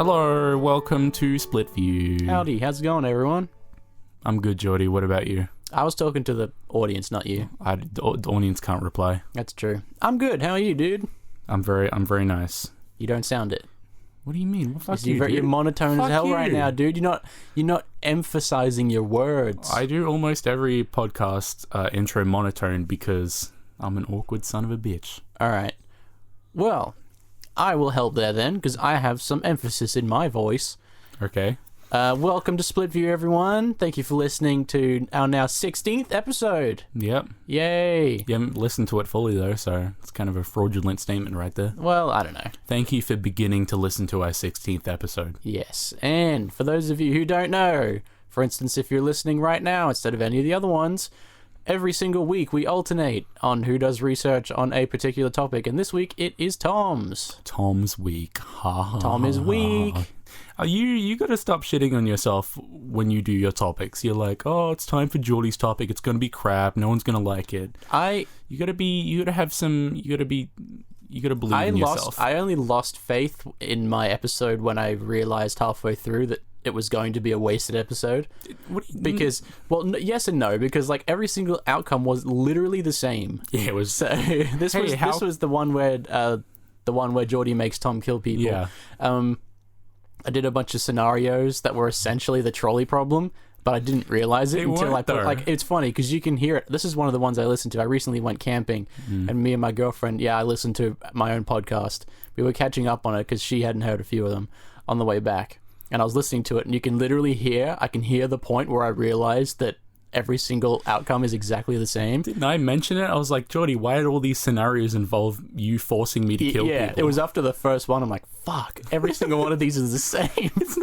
Hello, welcome to Split View. Howdy, how's it going, everyone? I'm good, Jordy. What about you? I was talking to the audience, not you. The audience can't reply. That's true. I'm good. How are you, dude? I'm very nice. You don't sound it. What do you mean? Well, fuck You're monotone Fuck as hell you. right now, dude. You're not emphasizing your words. I do almost every podcast intro monotone because I'm an awkward son of a bitch. All right. Well, I will help there then, because I have some emphasis in my voice. Okay. Welcome to Split View, everyone. Thank you for listening to our now 16th episode. Yep. Yay. You haven't listened to it fully, though, so it's kind of a fraudulent statement right there. Well, I don't know. Thank you for beginning to listen to our 16th episode. Yes, and for those of you who don't know, for instance, if you're listening right now instead of any of the other ones, every single week we alternate on who does research on a particular topic, and this week it is Tom's. Tom's week. Tom is weak. You gotta stop shitting on yourself when you do your topics. You're like, oh, it's time for Jordy's topic. It's gonna be crap. No one's gonna like it. You gotta believe in yourself. I only lost faith in my episode when I realized halfway through that it was going to be a wasted episode. Because, well, yes and no, because like every single outcome was literally the same. Yeah, it was. So this was the one where Jordy makes Tom kill people. Yeah. I did a bunch of scenarios that were essentially the trolley problem, but I didn't realize it until I put, like, it's funny because you can hear it. This is one of the ones I listened to. I recently went camping, and me and my girlfriend, I listened to my own podcast. We were catching up on it because she hadn't heard a few of them on the way back, and I was listening to it, and you can literally hear, I can hear the point where I realized that every single outcome is exactly the same. Didn't I mention it? I was like, Jordy, why did all these scenarios involve you forcing me to kill people? Yeah, it was after the first one. I'm like, fuck, every single one of these is the same. It's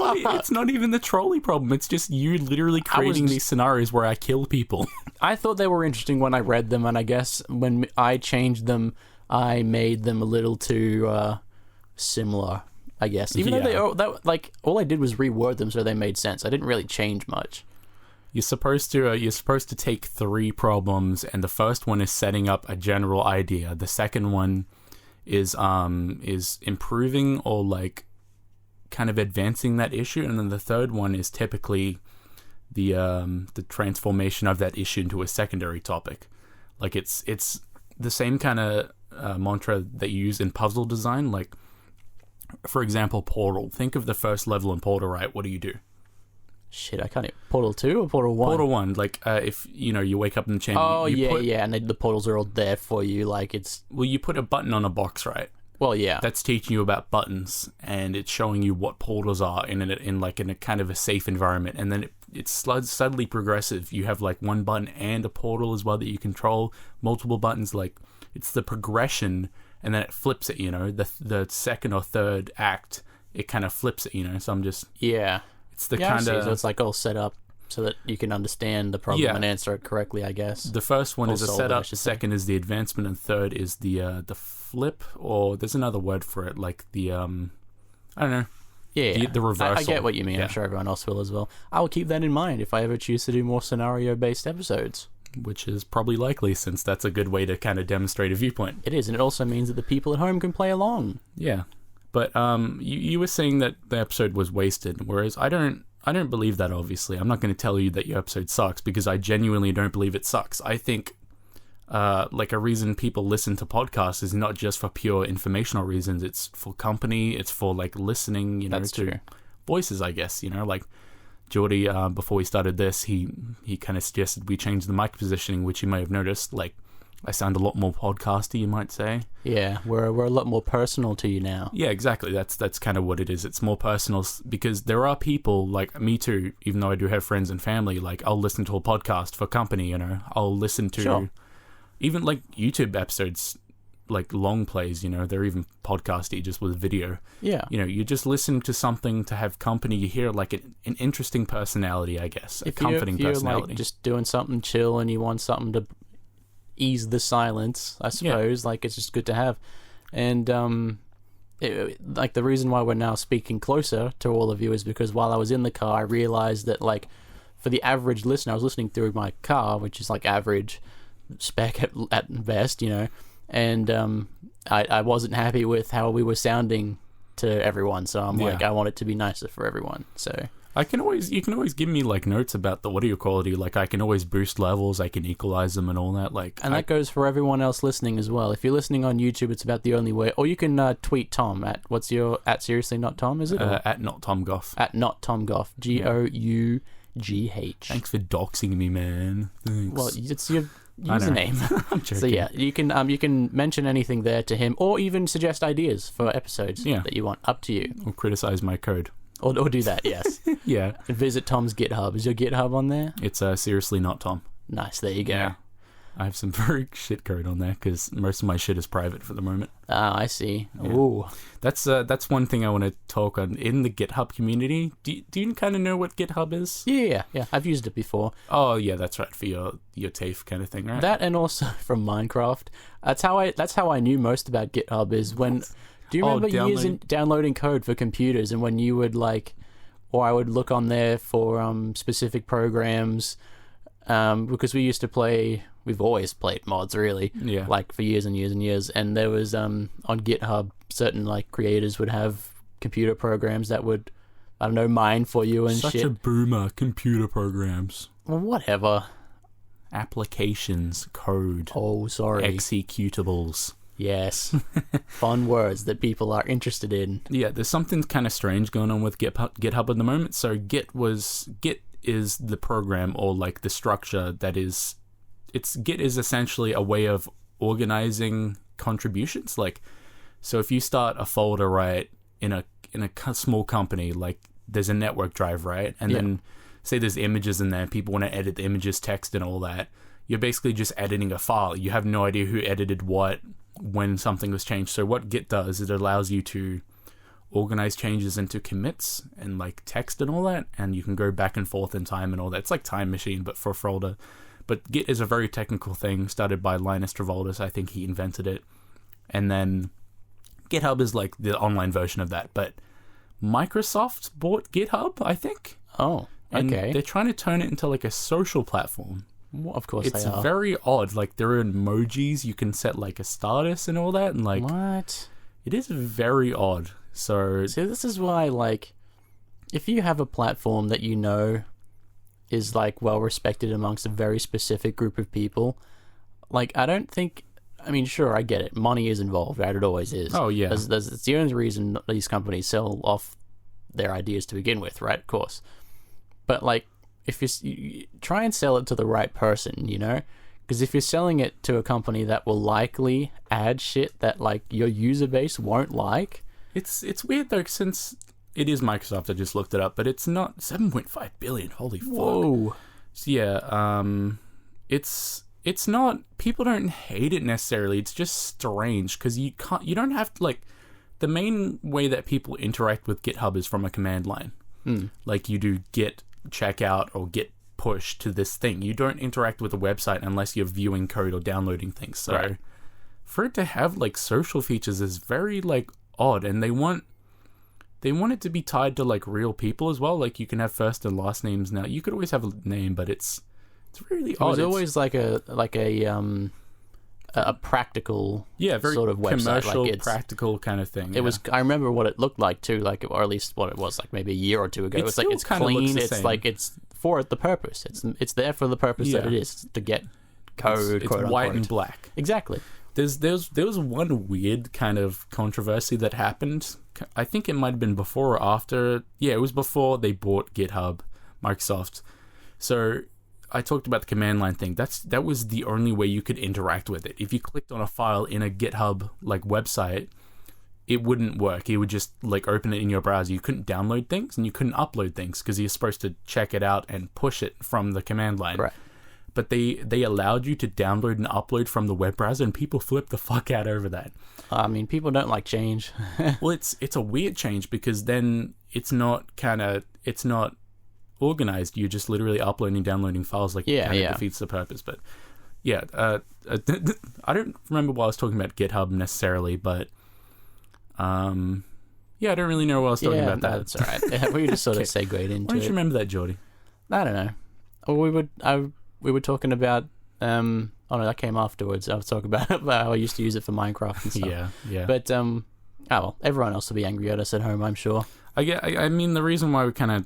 not even the trolley problem. It's just you literally creating these scenarios where I kill people. I thought they were interesting when I read them, and I guess when I changed them, I made them a little too similar, I guess. Even though all I did was reword them so they made sense. I didn't really change much. You're supposed to take three problems, and the first one is setting up a general idea. The second one is improving or like kind of advancing that issue, and then the third one is typically the transformation of that issue into a secondary topic. Like it's the same kind of mantra that you use in puzzle design. Like, for example, Portal. Think of the first level in Portal, right? What do you do? Shit, I can't even... Portal 2 or Portal 1? Portal 1, like, if, you wake up in the chamber... Oh, and the portals are all there for you, like, it's... Well, you put a button on a box, right? Well, yeah. That's teaching you about buttons, and it's showing you what portals are in a kind of a safe environment, and then it's subtly progressive. You have, like, one button and a portal as well that you control, multiple buttons, like, it's the progression, and then it flips it, the second or third act, it kind of flips it, so I'm just... Yeah. It's the kind of... So it's like all set up so that you can understand the problem and answer it correctly, I guess. The first one is a setup, second is the advancement, and third is the flip, or there's another word for it, like the, I don't know. Yeah. The reversal. I get what you mean. Yeah. I'm sure everyone else will as well. I will keep that in mind if I ever choose to do more scenario-based episodes. Which is probably likely, since that's a good way to kind of demonstrate a viewpoint. It is, and it also means that the people at home can play along. Yeah. But you were saying that the episode was wasted, whereas I don't believe that, obviously. I'm not going to tell you that your episode sucks, because I genuinely don't believe it sucks. I think like a reason people listen to podcasts is not just for pure informational reasons. It's for company, it's for like listening, That's to true. Voices, I guess, like Jordy, before we started this, he kind of suggested we change the mic positioning, which you may have noticed, like I sound a lot more podcasty, you might say. Yeah, we're a lot more personal to you now. Yeah, exactly. That's kind of what it is. It's more personal, because there are people, like me too, even though I do have friends and family, like I'll listen to a podcast for company, I'll listen to even like YouTube episodes, like long plays, they're even podcasty, just with video. Yeah. You just listen to something to have company. You hear like an interesting personality, I guess, a comforting personality. Like just doing something chill and you want something to ease the silence, I suppose. Like, it's just good to have. And like the reason why we're now speaking closer to all of you is because while I was in the car, I realized that, like, for the average listener, I was listening through my car, which is like average spec at best, and I wasn't happy with how we were sounding to everyone. So I'm like, I want it to be nicer for everyone. So you can always give me like notes about the audio quality. Like I can always boost levels, I can equalize them and all that. Like, and that goes for everyone else listening as well. If you're listening on YouTube, it's about the only way. Or you can tweet Tom at what's your at seriously not Tom? Is it at not Tom Goff? At not Tom Goff. GOUGH. Thanks for doxing me, man. Thanks. Well, it's your username. I'm joking. So yeah, you can mention anything there to him, or even suggest ideas for episodes that you want. Up to you. Or criticize my code. Or do that, yes. Yeah. And visit Tom's GitHub. Is your GitHub on there? It's seriously not Tom. Nice, there you go. Yeah. I have some very shit code on there because most of my shit is private for the moment. Ah, I see. Yeah. Ooh. That's one thing I want to talk on. In the GitHub community, do you kind of know what GitHub is? Yeah. I've used it before. Oh, yeah, that's right. For your TAFE kind of thing, right? That, and also from Minecraft. That's how I knew most about GitHub is when... Do you remember years in downloading code for computers, and when you would or I would look on there for specific programs, because we've always played mods really, like for years and years and years, and there was on GitHub certain like creators would have computer programs that would, I don't know, mine for you and Such shit. a boomer, computer programs. Well, whatever. Applications, code. Oh, sorry. Executables. Yes. Fun words that people are interested in. Yeah, there's something kind of strange going on with GitHub at the moment. So Git is the program, or like the structure that is... Git is essentially a way of organizing contributions. Like, so if you start a folder, right, in a small company, like there's a network drive, right? And then say there's images in there, people want to edit the images, text and all that. You're basically just editing a file. You have no idea who edited what, when something was changed. So what Git does is it allows you to organize changes into commits and like text and all that, and you can go back and forth in time and all that. It's like Time Machine, but for a folder. But Git is a very technical thing, started by Linus Torvalds. I think he invented it. And then GitHub is like the online version of that. But Microsoft bought GitHub, I think. Oh, okay. And they're trying to turn it into like a social platform. Well, of course it's they are. Very odd. Like there are emojis, you can set like a status and all that, and like what? It is very odd. So this is why, like, if you have a platform that you know is like well respected amongst a very specific group of people, like I don't think. I mean, sure, I get it. Money is involved, right? It always is. Oh yeah. It's the only reason these companies sell off their ideas to begin with, right? Of course. But like, if you try and sell it to the right person, you know, because if you're selling it to a company that will likely add shit that like your user base won't like, it's weird though, since it is Microsoft. I just looked it up, but it's not 7.5 billion. Holy fuck! Whoa. So yeah, it's not. People don't hate it necessarily. It's just strange because you don't have to, like, the main way that people interact with GitHub is from a command line. Like you do git checkout or git push to this thing. You don't interact with the website unless you're viewing code or downloading things. So for it to have like social features is very like odd, and they want it to be tied to like real people as well. Like you can have first and last names now. You could always have a name, but it's really odd. It was always like a practical, very sort of website, commercial, like practical kind of thing. It was. I remember what it looked like too, like, or at least what it was like maybe a year or two ago. It's like it's clean. It's like it's for the purpose. It's there for the purpose that it is, to get code. It's white and black. Exactly. There was one weird kind of controversy that happened. I think it might have been before or after. Yeah, it was before they bought GitHub, Microsoft. So I talked about the command line thing. That was the only way you could interact with it. If you clicked on a file in a GitHub like website, it wouldn't work. It would just like open it in your browser. You couldn't download things and you couldn't upload things because you're supposed to check it out and push it from the command line. Right. But they allowed you to download and upload from the web browser, and people flipped the fuck out over that. I mean, people don't like change. Well, it's a weird change because then it's not organized. You're just literally uploading and downloading files. Like, defeats the purpose. But yeah, I don't remember why I was talking about GitHub necessarily, but I don't really know why I was talking about that. That's all right. We just sort of segued into it. Why don't you remember that, Jordy? I don't know. Or we were talking about. Oh no, that came afterwards. I was talking about how I used to use it for Minecraft and stuff. Yeah. But Oh, well, everyone else will be angry at us at home, I'm sure. I mean, the reason why we're kind of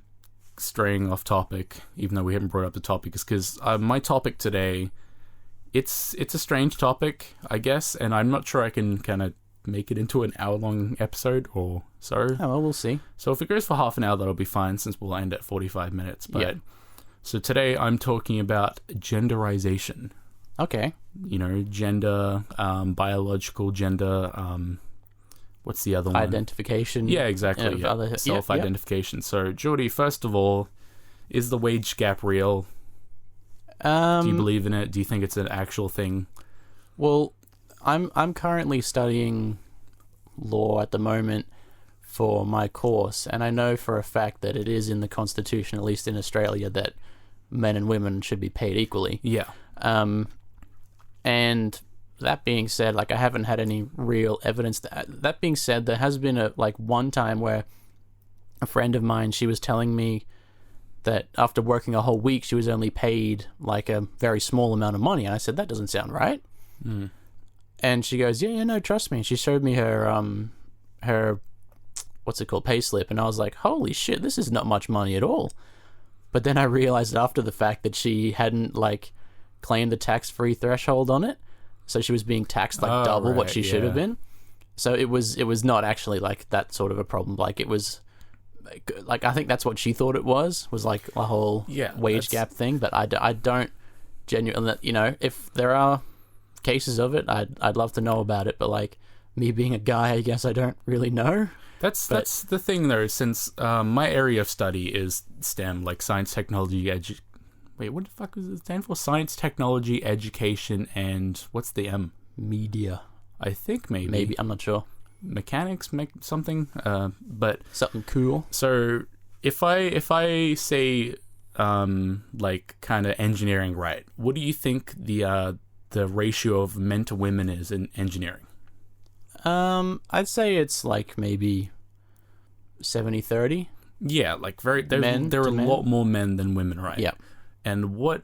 straying off topic, even though we haven't brought up the topic, is because my topic today, it's a strange topic, I guess, and I'm not sure I can kind of make it into an hour-long episode or so. Oh, well, we'll see. So if it goes for half an hour, that'll be fine, since we'll end at 45 minutes. But Yeah. So today I'm talking about genderization. Okay. You know, gender, biological gender, what's the other one? Identification. Yeah, exactly. Yeah. Self-identification. So, Jordy, first of all, is the wage gap real? Do you believe in it? Do you think it's an actual thing? Well, I'm currently studying law at the moment for my course, and I know for a fact that it is in the Constitution, at least in Australia, that men and women should be paid equally. Yeah. And that being said, like, I haven't had any real evidence. That being said, there has been one time where a friend of mine, she was telling me that after working a whole week, she was only paid like a very small amount of money. And I said, that doesn't sound right. Mm. And she goes, yeah, no, trust me. And she showed me her what's it called, pay slip. And I was like, holy shit, this is not much money at all. But then I realized after the fact that she hadn't claimed the tax-free threshold on it. So she was being taxed double what she should have been. So it was not actually that sort of a problem. It was I think that's what she thought it was like a whole wage gap thing. But I don't genuinely, if there are cases of it, I'd love to know about it. But me being a guy, I guess I don't really know. That's the thing though, since my area of study is STEM, like science, technology, Wait, what the fuck does it stand for? Science, technology, education, and what's the M? Media. I think maybe. Maybe, I'm not sure. Mechanics, something. But something cool. So if I say kind of engineering, right? What do you think the ratio of men to women is in engineering? I'd say it's maybe 70-30. Yeah, there are a lot more men than women, right? Yeah. And what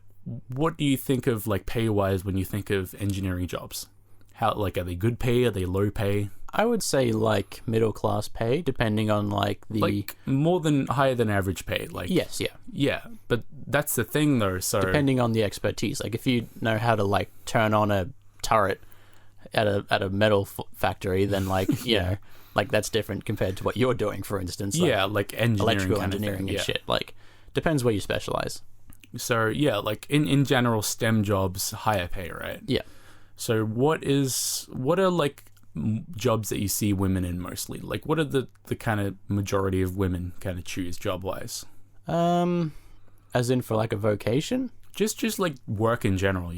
do you think of pay-wise when you think of engineering jobs? How are they good pay? Are they low pay? I would say middle class pay, depending on higher than average pay. Yes, yeah. Yeah, but that's the thing though. So depending on the expertise, if you know how to turn on a turret at a metal factory, then that's different compared to what you're doing, for instance. Engineering, electrical engineering and shit. Depends where you specialize. So yeah, in general, STEM jobs higher pay, right? Yeah. So what are jobs that you see women in mostly? What are the kind of majority of women kind of choose job wise? As in for a vocation? Just work in general,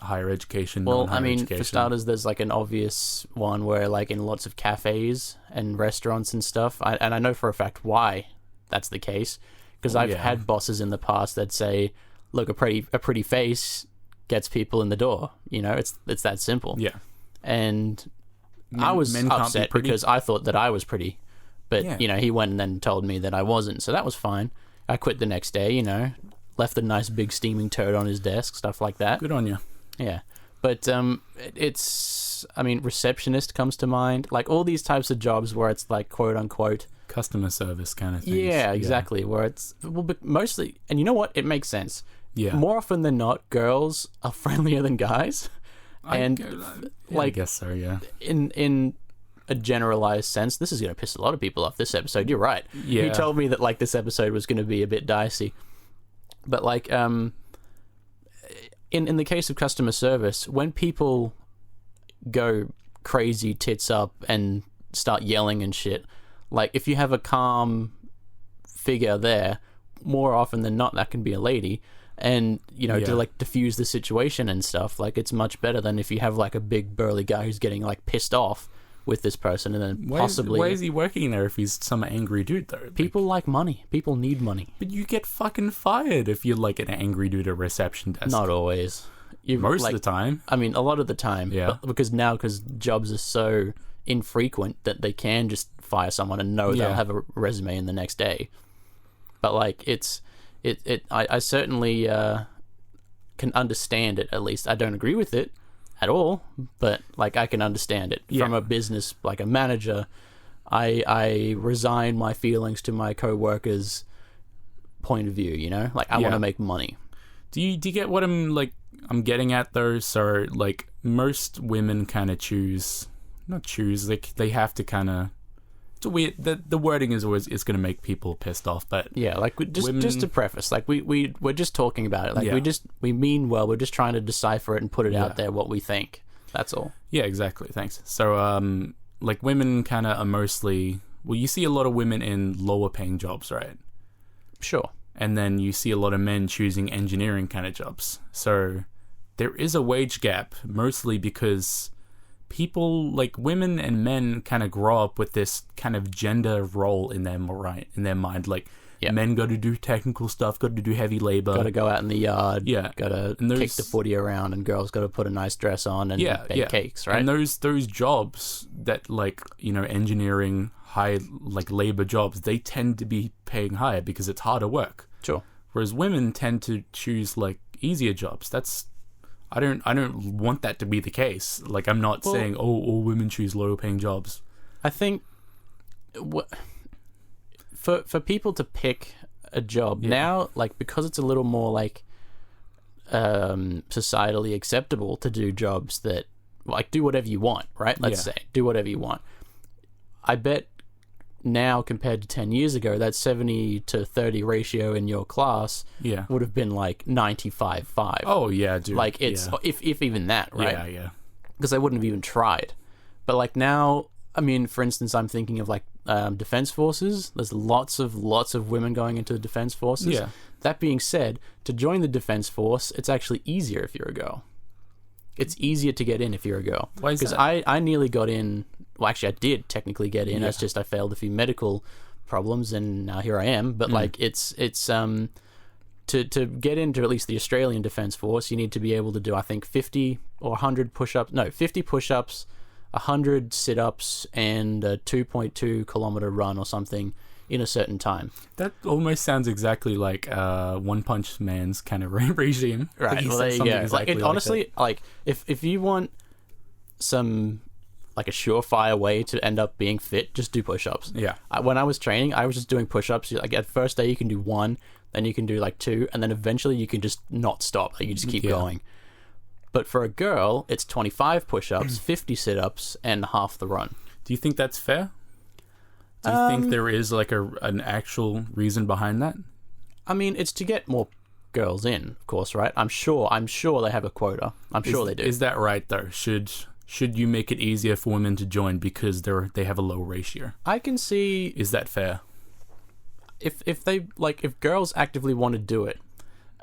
higher education. Well, I mean, for starters, there's an obvious one where in lots of cafes and restaurants and stuff, and I know for a fact why that's the case. Because I've had bosses in the past that say, look, a pretty face gets people in the door. It's that simple. Yeah. And I was upset because I thought that I was pretty. But, he went and then told me that I wasn't. So that was fine. I quit the next day, left a nice big steaming turd on his desk, stuff like that. Good on you. Yeah. But receptionist comes to mind. All these types of jobs where it's quote unquote customer service kind of things. Yeah, exactly. Where it's but mostly, and you know what? It makes sense. Yeah. More often than not, girls are friendlier than guys, I guess so. Yeah. In a generalized sense, this is going to piss a lot of people off. This episode, you're right. Yeah. You told me that this episode was going to be a bit dicey, but in the case of customer service, when people go crazy tits up and start yelling and shit. If you have a calm figure there, more often than not, that can be a lady. And, to diffuse the situation and stuff, it's much better than if you have a big burly guy who's getting pissed off with this person and then possibly... Why is he working there if he's some angry dude though? People like money. People need money. But you get fucking fired if you're an angry dude at a reception desk. Not always. Most of the time. I mean, a lot of the time. Yeah. Because jobs are so infrequent that they can just fire someone and know they'll have a resume in the next day. But I certainly can understand it. At least I don't agree with it, at all, but like I can understand it from a business, like a manager. I resign my feelings to my co-workers' point of view, you know? Like I want to make money. Do you get what I'm getting at though? So like most women kind of like they have to kind of. It's weird. The wording is always going to make people pissed off, but like just to preface, like we're just talking about it. Like we mean well. We're just trying to decipher it and put it out there what we think. That's all. Yeah, exactly. Thanks. So like women kind of are mostly. Well, you see a lot of women in lower paying jobs, right? Sure. And then you see a lot of men choosing engineering kind of jobs. So there is a wage gap, mostly because people, like women and men, kind of grow up with this kind of gender role in their mind. Like men got to do technical stuff, got to do heavy labor, got to go out in the yard, got to kick the footy around, and girls got to put a nice dress on and bake cakes, right? And those jobs that, like, you know, engineering, high like labor jobs, they tend to be paying higher because it's harder work. Sure. Whereas women tend to choose like easier jobs. I don't want that to be the case. Like, I'm not saying all women choose lower paying jobs. I think for people to pick a job now, like, because it's a little more like societally acceptable to do jobs that, like, do whatever you want, right? Let's say do whatever you want. I bet now compared to 10 years ago, that 70 to 30 ratio in your class would have been like 95-5. Oh yeah, dude. Like it's if even that, right? Yeah. Because I wouldn't have even tried. But like now, I mean, for instance, I'm thinking of like defense forces. There's lots of women going into the defense forces. Yeah. That being said, to join the defense force, it's actually easier if you're a girl. It's easier to get in if you're a girl. Why is that? Because I nearly got in. Well, actually, I did technically get in. It's just I failed a few medical problems, and now here I am. But like, it's to get into at least the Australian Defence Force, you need to be able to do, I think, 50 or 100 push-ups. No, 50 push-ups, 100 sit-ups, and a 2.2 kilometer run or something in a certain time. That almost sounds exactly like One Punch Man's kind of regime. Right. Well, there you go. Exactly honestly, like if you want some, like, a surefire way to end up being fit, just do push-ups. Yeah. When I was training, I was just doing push-ups. Like, at first day you can do 1, then you can do like 2, and then eventually you can just not stop. Like, you just keep going. But for a girl, it's 25 push-ups, 50 sit-ups, and half the run. Do you think that's fair? Do you think there is like an actual reason behind that? I mean, it's to get more girls in, of course, right? I'm sure they have a quota. I'm sure they do. Is that right though? Should you make it easier for women to join because they have a low ratio? I can see. Is that fair? If they, like, if girls actively want to do it,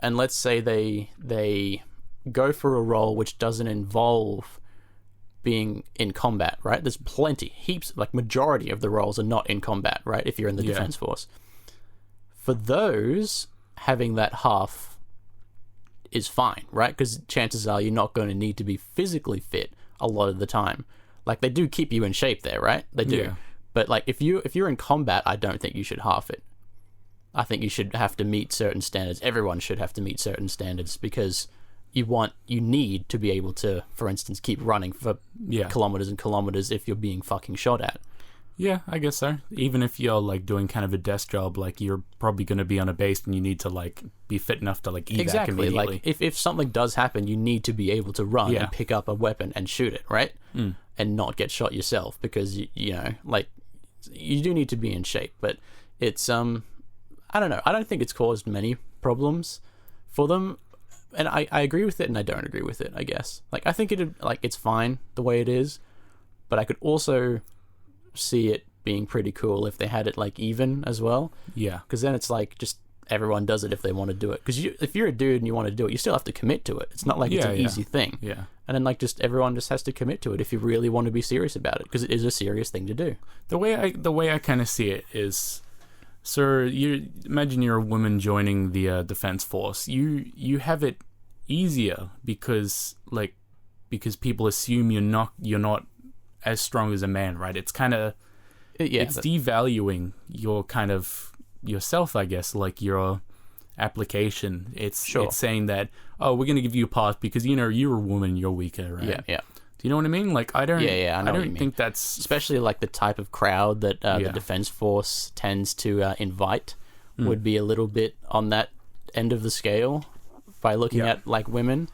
and let's say they go for a role which doesn't involve being in combat, right? There's heaps, like majority of the roles are not in combat, right? If you're in the defense force, for those, having that half is fine, right? Because chances are you're not going to need to be physically fit a lot of the time. Like, they do keep you in shape there, right? They do. Yeah. But like, if you're in combat, I don't think you should half it. I think you should have to meet certain standards. Everyone should have to meet certain standards, because you need to be able to, for instance, keep running for kilometers and kilometers if you're being fucking shot at. Yeah, I guess so. Even if you're like doing kind of a desk job, like you're probably going to be on a base and you need to like be fit enough to like evac immediately. Like if something does happen, you need to be able to run and pick up a weapon and shoot it, right? And not get shot yourself, because you know, like, you do need to be in shape. But it's I don't know. I don't think it's caused many problems for them. And I agree with it and I don't agree with it, I guess. Like, I think it's fine the way it is, but I could also see it being pretty cool if they had it like even as well. Yeah. Because then it's like, just everyone does it if they want to do it. Because if you're a dude and you want to do it, you still have to commit to it. It's not like it's an easy thing. Yeah. And then like, just everyone just has to commit to it if you really want to be serious about it, because it is a serious thing to do. The way I kind of see it is, so you imagine you're a woman joining the defense force. You have it easier because people assume you're not as strong as a man, right? It's kind of it's devaluing your kind of yourself, I guess. Like, you're application, it's Sure. it's saying that, oh, we're going to give you a pass because you're a woman, you're weaker, right? Yeah. Do you know what I mean? Like, I don't. Yeah, I know what you don't mean. think that's Especially like the type of crowd that the Defense Force tends to invite would be a little bit on that end of the scale by looking at like women.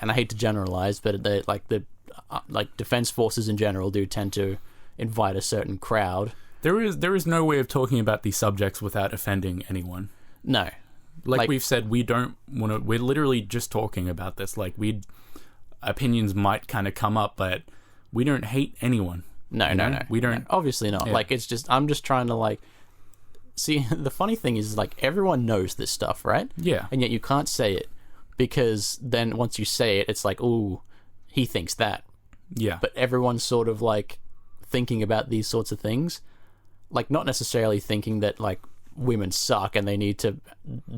And I hate to generalize, but they like Defense Forces in general do tend to invite a certain crowd. There is no way of talking about these subjects without offending anyone. No. Like we've said, we don't want to. We're literally just talking about this. Like, opinions might kind of come up, but we don't hate anyone. No. We don't. No, obviously not. Yeah. Like, it's just, I'm just trying to like, see, the funny thing is like everyone knows this stuff, right? Yeah. And yet you can't say it because then once you say it, it's like, ooh, he thinks that. Yeah. But everyone's sort of like thinking about these sorts of things, like not necessarily thinking that like women suck and they need to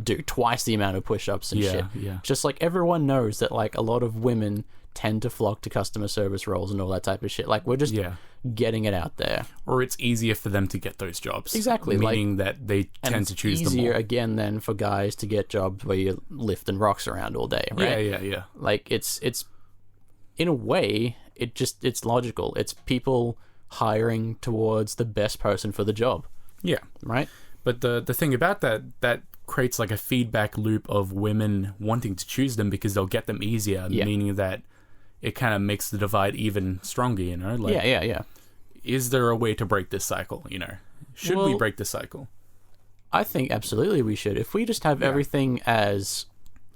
do twice the amount of push-ups and shit. Yeah. Just like everyone knows that like a lot of women tend to flock to customer service roles and all that type of shit. Like, we're just getting it out there. Or it's easier for them to get those jobs. Exactly. Meaning that they tend to choose them more. Easier again than for guys to get jobs where you're lifting rocks around all day, right? Yeah. Like, it's in a way, it's logical. It's people hiring towards the best person for the job. Yeah. Right? But the thing about that creates like a feedback loop of women wanting to choose them because they'll get them easier, meaning that it kind of makes the divide even stronger, you know? Like, yeah. Is there a way to break this cycle, you know? Should we break the cycle? I think absolutely we should. If we just have everything as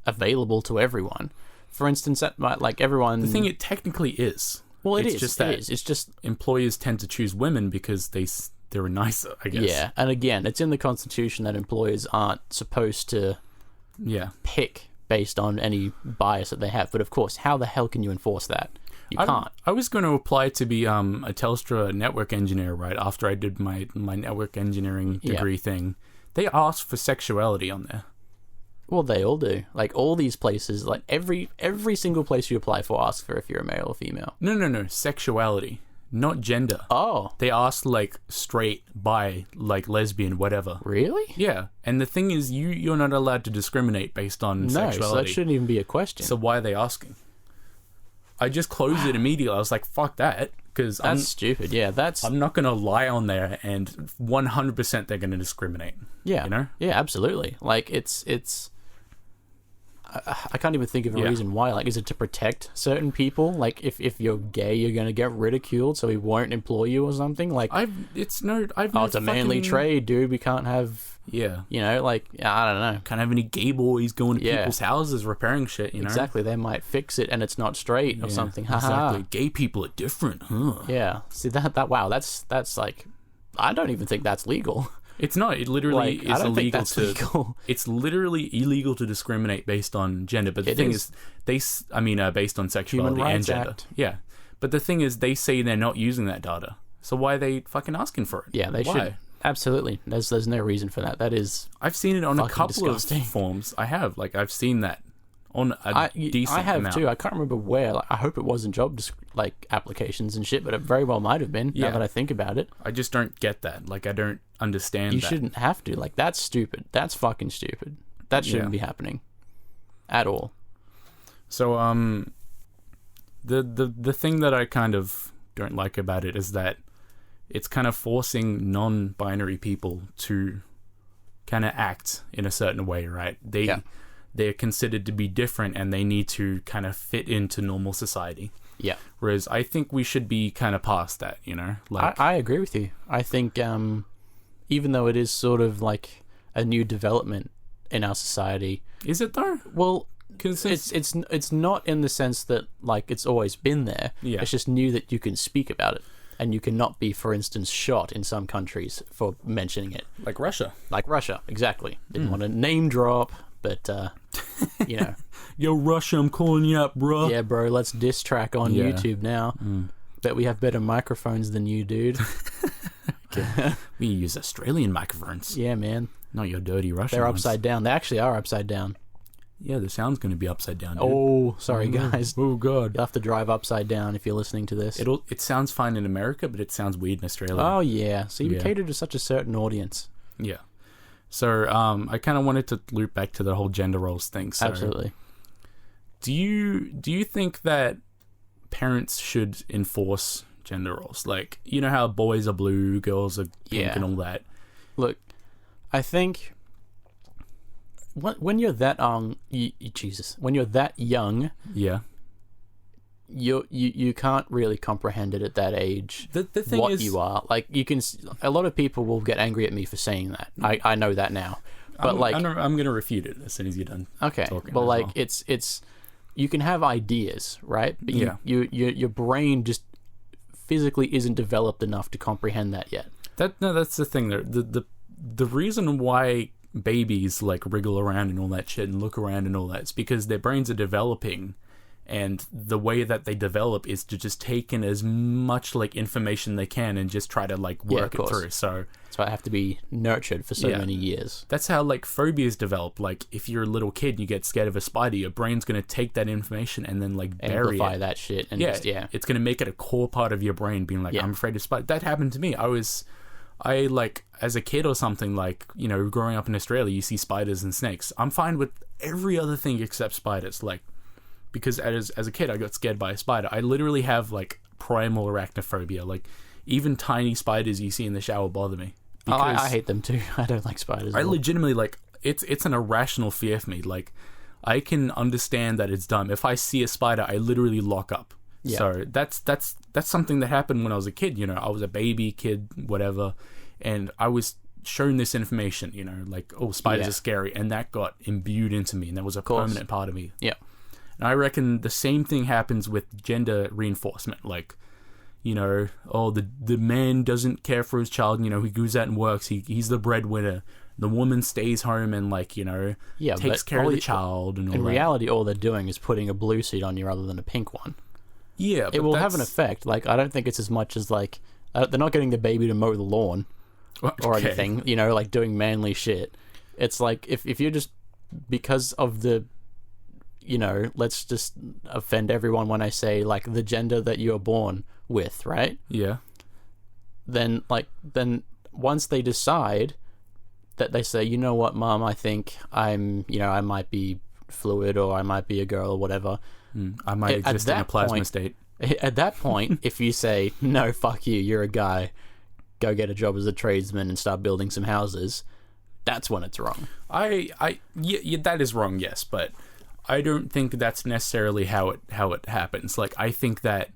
available to everyone, for instance, that might, like, everyone... The thing it technically is. Well, it's just that It's just... employers tend to choose women because they're nicer, I guess. Yeah, and again, it's in the Constitution that employers aren't supposed to pick based on any bias that they have. But of course, how the hell can you enforce that? You can't. I was going to apply to be a Telstra network engineer, right, after I did my network engineering degree thing. They asked for sexuality on there. Well, they all do. Like, all these places, like, every single place you apply for asks for if you're a male or female. No. Sexuality. Not gender. Oh. They asked, like, straight, bi, like, lesbian, whatever. Really? Yeah. And the thing is, you're not allowed to discriminate based on sexuality. No, so that shouldn't even be a question. So why are they asking? I just closed it immediately. I was like, fuck that. Because that's stupid. Yeah, I'm not going to lie on there and 100% they're going to discriminate. Yeah. You know? Yeah, absolutely. Like, it's... I can't even think of a reason why. Like, is it to protect certain people? Like, if you're gay, you're gonna get ridiculed, so he won't employ you or something. Like, it's a manly trade, dude. We can't have. Yeah. You know, like, I don't know. Can't have any gay boys going to people's houses repairing shit. You know. Exactly. They might fix it and it's not straight or something. Exactly. Gay people are different, huh? Yeah. See that. Wow. That's like, I don't even think that's legal. It's not. It literally is illegal legal. It's literally illegal to discriminate based on gender. But the thing is, based on sexuality and gender. Act. Yeah. But the thing is, they say they're not using that data. So why are they fucking asking for it? Yeah, they should. Absolutely. There's no reason for that. That is. I've seen it on a couple disgusting. of forms. I have. Like, I've seen that on a decent I have amount. too. I can't remember where. Like, I hope it wasn't job applications and shit, but it very well might have been. Now that I think about it, I just don't get that. Like, I don't understand. You shouldn't have to. Like, that's stupid. That's fucking stupid. That shouldn't be happening at all. So the thing that I kind of don't like about it is that it's kind of forcing non-binary people to kind of act in a certain way, right? They're considered to be different and they need to kind of fit into normal society. Yeah. Whereas I think we should be kind of past that, you know? Like, I agree with you. I think even though it is sort of like a new development in our society. Is it though? Well, it's not in the sense that like it's always been there. Yeah. It's just new that you can speak about it. And you cannot be, for instance, shot in some countries for mentioning it. Like Russia. Like Russia, exactly. Didn't want to name drop, but, you know. Yo, Russia, I'm calling you up, bro. Yeah, bro, let's diss track on YouTube now. Bet we have better microphones than you, dude. We use Australian microphones. Yeah, man. Not your dirty Russian They're ones. upside down. They actually are upside down. Yeah, the sound's going to be upside down, dude. Oh, sorry, guys. Oh, God. You'll have to drive upside down if you're listening to this. It sounds fine in America, but it sounds weird in Australia. Oh, yeah. So you cater to such a certain audience. Yeah. So I kind of wanted to loop back to the whole gender roles thing. So, absolutely. Do you think that parents should enforce gender roles? Like, you know how boys are blue, girls are pink, and all that. Look, I think when you're that Jesus, when you're that young, yeah, you can't really comprehend it at that age. The thing what is, you are like, you can. A lot of people will get angry at me for saying that. I know that now, but I'm gonna refute it as soon as you're done. Okay, talking but like well. it's you can have ideas, right? But your brain just physically isn't developed enough to comprehend that yet. That's the thing. The reason why babies like wriggle around and all that shit and look around and all that is because their brains are developing, and the way that they develop is to just take in as much like information they can and just try to like work it through. So that's why I have to be nurtured for so many years. That's how like phobias develop. Like if you're a little kid and you get scared of a spider, your brain's gonna take that information and then like amplify that shit. And it's gonna make it a core part of your brain, being like, I'm afraid of spiders. That happened to me. I like as a kid or something, like, you know, growing up in Australia, you see spiders and snakes. I'm fine with every other thing except spiders, like, because as a kid I got scared by a spider. I literally have like primal arachnophobia. Like even tiny spiders you see in the shower bother me. I hate them too. I don't like spiders. I legitimately like it's an irrational fear for me. Like I can understand that it's dumb. If I see a spider, I literally lock up. Yeah. So that's something that happened when I was a kid. You know, I was a baby kid, whatever, and I was shown this information. You know, like, oh, spiders are scary, and that got imbued into me, and that was a permanent part of me. Yeah. And I reckon the same thing happens with gender reinforcement. Like, you know, oh, the man doesn't care for his child. You know, he goes out and works. He's the breadwinner. The woman stays home and, like, you know, takes care of the child and all that. In reality, all they're doing is putting a blue suit on you rather than a pink one. Yeah, but it will have an effect. Like, I don't think it's as much as, like, they're not getting the baby to mow the lawn or anything, you know, like doing manly shit. It's like, if you're just, because of the, you know, let's just offend everyone when I say, like, the gender that you're born with, right? Yeah. Then once they decide that they say, you know what, Mom, I think I might be fluid, or I might be a girl, or whatever. I might exist in a plasma state. At that point, if you say, no, fuck you, you're a guy, go get a job as a tradesman and start building some houses, that's when it's wrong. Yeah, that is wrong, yes, but I don't think that's necessarily how it happens. Like, I think that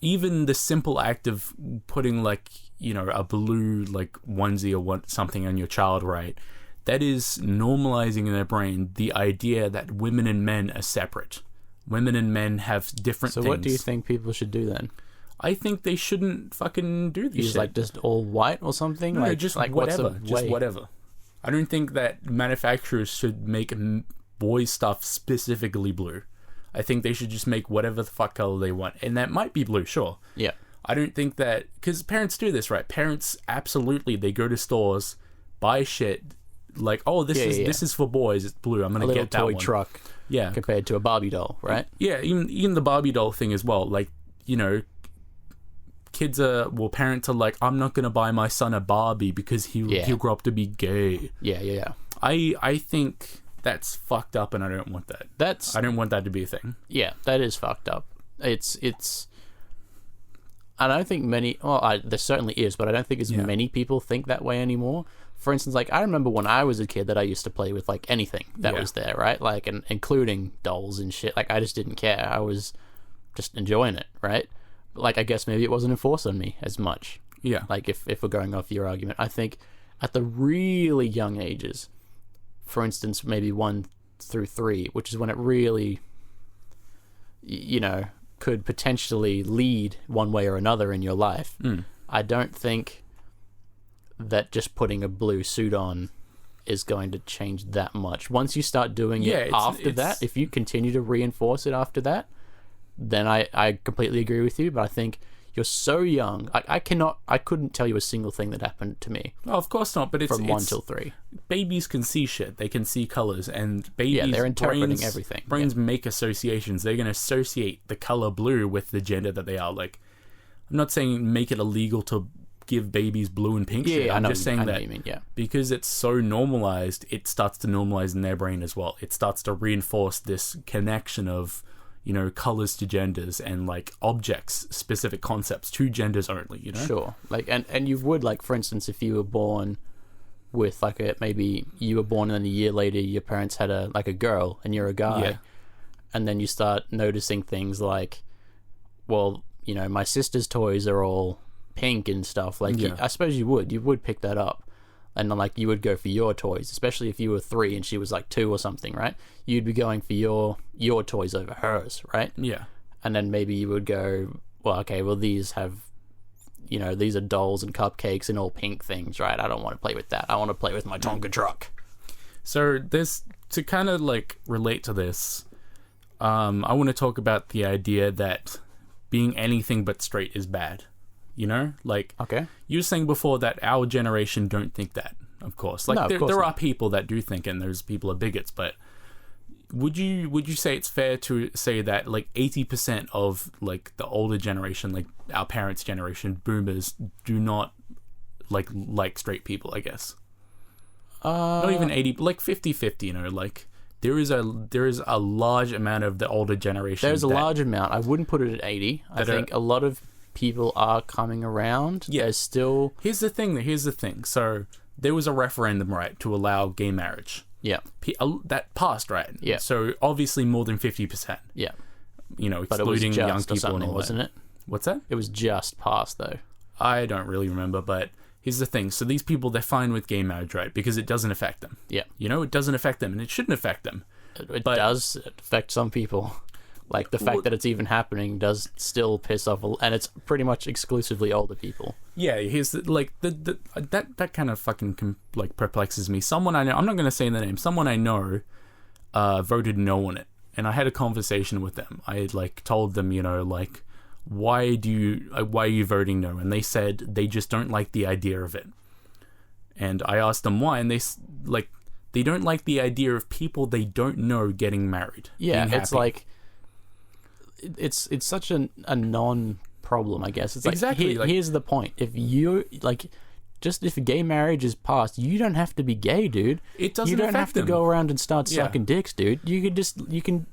even the simple act of putting, like, you know, a blue, like, onesie or something on your child, right, that is normalizing in their brain the idea that women and men are separate. Women and men have different things. So what do you think people should do then? I think they shouldn't fucking do this shit. Like, just all white or something? No, like, just like whatever. Just whatever. I don't think that manufacturers should make boys stuff specifically blue. I think they should just make whatever the fuck color they want. And that might be blue, sure. Yeah. I don't think that... Because parents do this, right? Parents, absolutely, they go to stores, buy shit, like, oh, this is for boys, it's blue, I'm going to get that one. A little toy truck. Yeah. Compared to a Barbie doll, right? Yeah, even the Barbie doll thing as well. Like, you know, parents are like, I'm not going to buy my son a Barbie because he'll grow up to be gay. Yeah. I think that's fucked up, and I don't want that. I don't want that to be a thing. Yeah, that is fucked up. It's I don't think many... Well, there certainly is, but I don't think as many people think that way anymore. For instance, like, I remember when I was a kid that I used to play with, like, anything that was there, right? Like, and including dolls and shit. Like, I just didn't care. I was just enjoying it, right? But, like, I guess maybe it wasn't enforced on me as much. Yeah. Like, if we're going off your argument. I think at the really young ages, for instance, maybe 1 through 3, which is when it really, you know, could potentially lead one way or another in your life. I don't think that just putting a blue suit on is going to change that much. Once you start doing it after that, if you continue to reinforce it after that, then I completely agree with you. But I think you're so young. I couldn't tell you a single thing that happened to me. No, of course not. But it's from 1 till 3. Babies can see shit. They can see colors, and babies, they're interpreting everything. Brains make associations. They're going to associate the color blue with the gender that they are. Like, I'm not saying make it illegal to give babies blue and pink shit. Yeah, I'm just saying that you mean, yeah. because it's so normalized, it starts to normalize in their brain as well. It starts to reinforce this connection of, you know, colors to genders and like objects, specific concepts to genders only, you know? Sure. Like, and you would, like, for instance, if you were born with like maybe you were born and then a year later your parents had a girl and you're a guy. Yeah. And then you start noticing things like, well, you know, my sister's toys are all pink and stuff. Like, Yeah. I suppose you would pick that up, and then, like, you would go for your toys, especially if you were 3 and she was like 2 or something, right? You'd be going for your toys over hers, right? Yeah. And then maybe you would go, well, okay, well, these have, you know, these are dolls and cupcakes and all pink things, right? I don't want to play with that. I want to play with my Tonka truck. So this, to kind of like relate to this, I want to talk about the idea that being anything but straight is bad. You know, like, okay, you were saying before that our generation don't think that, of course. Like, no, there are people that do think, and there's people are bigots, but would you say it's fair to say that like 80% of like the older generation, like our parents' generation, boomers, do not like straight people, I guess? Not even 80, like 50-50, you know, like there is a large amount of the older generation. There's a large amount. I wouldn't put it at 80. I think a lot of people are coming around. Yeah. There's still... Here's the thing. So there was a referendum, right, to allow gay marriage. Yeah. That passed, right? Yeah. So obviously more than 50%. Yeah. You know, But it was excluding just young or people something, and all wasn't that. it? What's that? It was just passed, though. I don't really remember, but here's the thing. So these people, they're fine with gay marriage, right? Because it doesn't affect them. Yeah. You know, it doesn't affect them, and it shouldn't affect them. It does affect some people. Like, the fact that it's even happening does still piss off, and it's pretty much exclusively older people. Yeah, here's that kind of fucking like perplexes me. Someone I know, I'm not going to say the name. Someone I know voted no on it, and I had a conversation with them. I had like told them, you know, like, why are you voting no? And they said they just don't like the idea of it. And I asked them why, and they don't like the idea of people they don't know getting married. Yeah, it's like it's such a non-problem, I guess. It's like, exactly. Here's the point: if you like, just if gay marriage is passed, you don't have to be gay, dude. It doesn't. You don't have to them. go around and start sucking dicks, dude. You can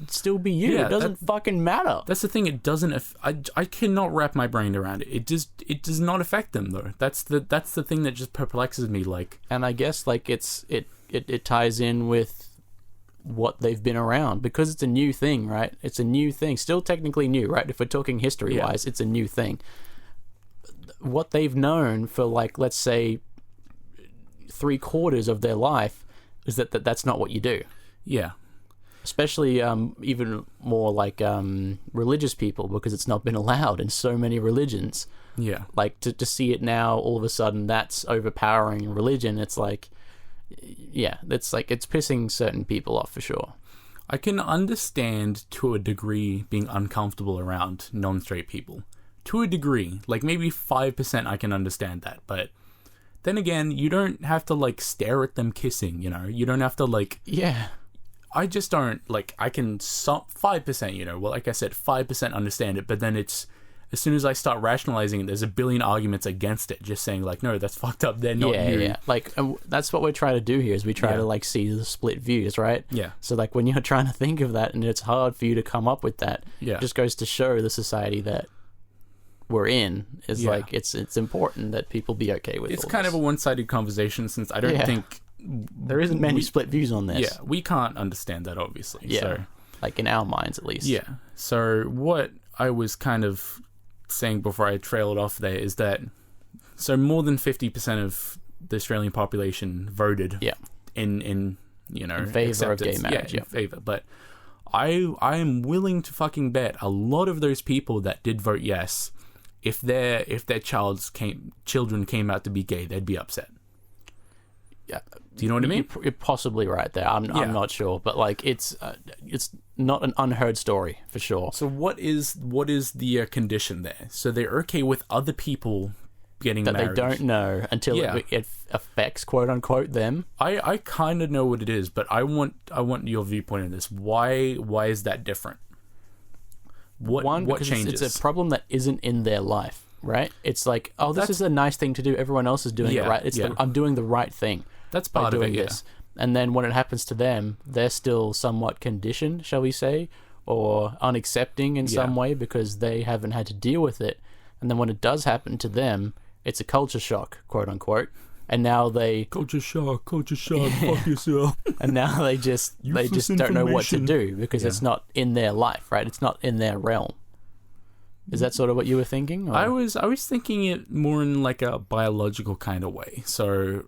still be you. Yeah, it doesn't fucking matter. That's the thing. It doesn't. I cannot wrap my brain around it. It does not affect them though. That's the thing that just perplexes me. Like, and I guess like it ties in with what they've been around, because it's a new thing, right? It's a new thing, still technically new, right? If we're talking history wise, it's a new thing. What they've known for, like, let's say 3/4 of their life is that's not what you do. Yeah. Especially even more like religious people, because it's not been allowed in so many religions. Yeah. Like, to see it now, all of a sudden, that's overpowering religion. It's like, yeah, it's like, it's pissing certain people off for sure. I can understand to a degree being uncomfortable around non-straight people. To a degree, like maybe 5% I can understand that, but then again, you don't have to like stare at them kissing, you know? You don't have to like... Yeah. I just don't, like, I can 5%, you know, well, like I said, 5% understand it, but then it's, as soon as I start rationalizing it, there's a billion arguments against it, just saying, like, no, that's fucked up, they're not you. Yeah, like, that's what we're trying to do here, is we try to, like, see the split views, right? Yeah. So, like, when you're trying to think of that, and it's hard for you to come up with that, it just goes to show the society that we're in, is, like, it's important that people be okay with it. It's kind of a one-sided conversation, since I don't think... There isn't many split views on this. Yeah, we can't understand that, obviously. Yeah, so, like in our minds at least. Yeah. So what I was kind of saying before I trailed off there is that, so more than 50% of the Australian population voted in you know, in favor of gay marriage. Yeah, in favor. But I am willing to fucking bet a lot of those people that did vote yes, if their children came out to be gay, they'd be upset. Yeah. Do you know what I mean? You're possibly right there. I'm not sure, but like it's not an unheard story for sure. So what is the condition there? So they're okay with other people getting that married. They don't know until it affects, quote unquote, them. I kind of know what it is, but I want your viewpoint on this. Why is that different? What changes? It's a problem that isn't in their life. right? It's like, oh, this is a nice thing to do. Everyone else is doing it right. I'm doing the right thing. That's part by of doing it, this. And then when it happens to them, they're still somewhat conditioned, shall we say, or unaccepting in some way because they haven't had to deal with it. And then when it does happen to them, it's a culture shock, quote unquote. And now they culture shock, fuck yourself. And now they just don't know what to do because it's not in their life, right? It's not in their realm. Is that sort of what you were thinking? Or? I was thinking it more in like a biological kind of way. So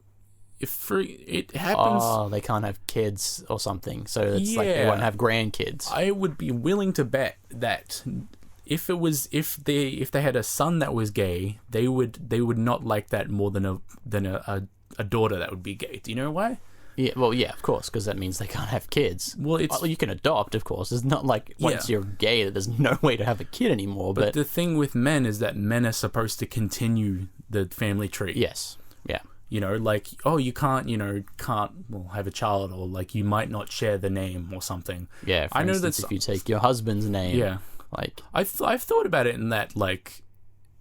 if it happens, they can't have kids or something, so it's like they won't have grandkids. I would be willing to bet that if they had a son that was gay, they would not like that more than a daughter that would be gay. Do you know why? Yeah, well, yeah, of course, because that means they can't have kids. Well, you can adopt, of course. It's not like once you're gay, there's no way to have a kid anymore. But the thing with men is that men are supposed to continue the family tree. Yes. Yeah. You know, like, oh, you can't have a child, or like you might not share the name or something. Yeah. For instance, if you take your husband's name. Yeah. Like I've thought about it in that, like,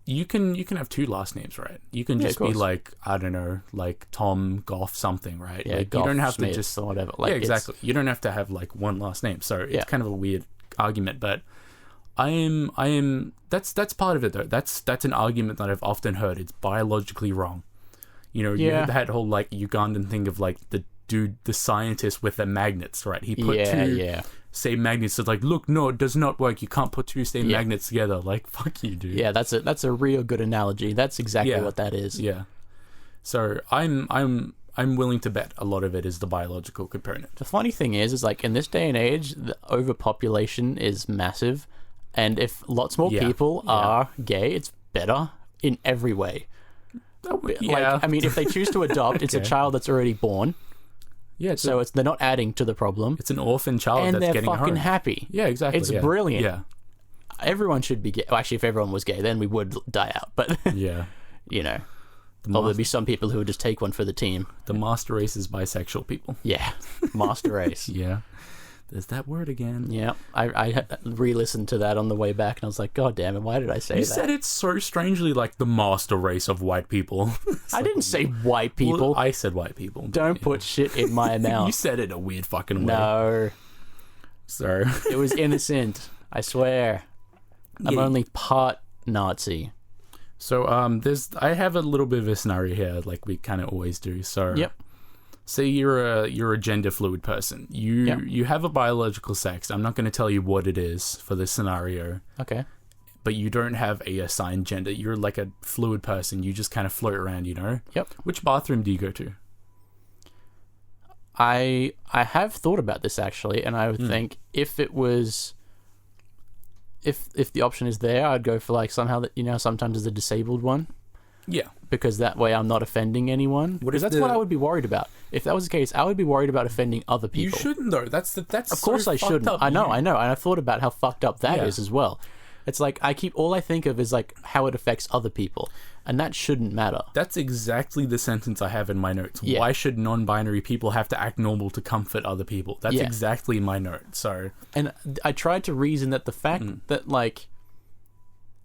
you can have two last names, right? You can just be like, I don't know, like Tom Goff something, right? Yeah, like, Goff, you don't have Smith, to just or whatever. Like, yeah, exactly. You don't have to have like one last name. So it's kind of a weird argument, but I am that's part of it though. That's an argument that I've often heard. It's biologically wrong. You know, you had that whole like Ugandan thing of like the scientist with the magnets, right? He put two same magnets. It's like, look, no, it does not work. You can't put two same magnets together. Like, fuck you, dude. Yeah, that's a real good analogy. That's exactly what that is. Yeah. So I'm willing to bet a lot of it is the biological component. The funny thing is like in this day and age, the overpopulation is massive, and if lots more people are gay, it's better in every way. Like, I mean, if they choose to adopt, it's a child that's already born. Yeah, so they're not adding to the problem. It's an orphan child and that's getting home. And they're fucking happy. Yeah, exactly. It's brilliant. Yeah. Everyone should be gay. Well, actually, if everyone was gay, then we would die out. But, you know, there'd be some people who would just take one for the team. The master race is bisexual people. Yeah, master race. Yeah. There's that word again. Yeah, I re-listened to that on the way back, and I was like, God damn it, why did I say that? You said it so strangely like the master race of white people. I didn't say white people. Well, I said white people. Don't put shit in my mouth. You said it a weird fucking way. No. Sorry. It was innocent. I swear. I'm only part Nazi. So, I have a little bit of a scenario here, like we kind of always do. So, say you're a gender fluid person. You have a biological sex. I'm not going to tell you what it is for this scenario. Okay. But you don't have a assigned gender. You're like a fluid person. You just kind of float around, you know? Yep. Which bathroom do you go to? I have thought about this actually, and I would think if it was if the option is there, I'd go for like somehow that, you know, sometimes there's a disabled one. Yeah. Because that way I'm not offending anyone. Because that's what I would be worried about. If that was the case, I would be worried about offending other people. You shouldn't though. That's Of course I shouldn't. Up. I know. And I've thought about how fucked up that is as well. It's like all I think of is like how it affects other people, and that shouldn't matter. That's exactly the sentence I have in my notes. Yeah. Why should non-binary people have to act normal to comfort other people? That's exactly my note. So, and I tried to reason that the fact that like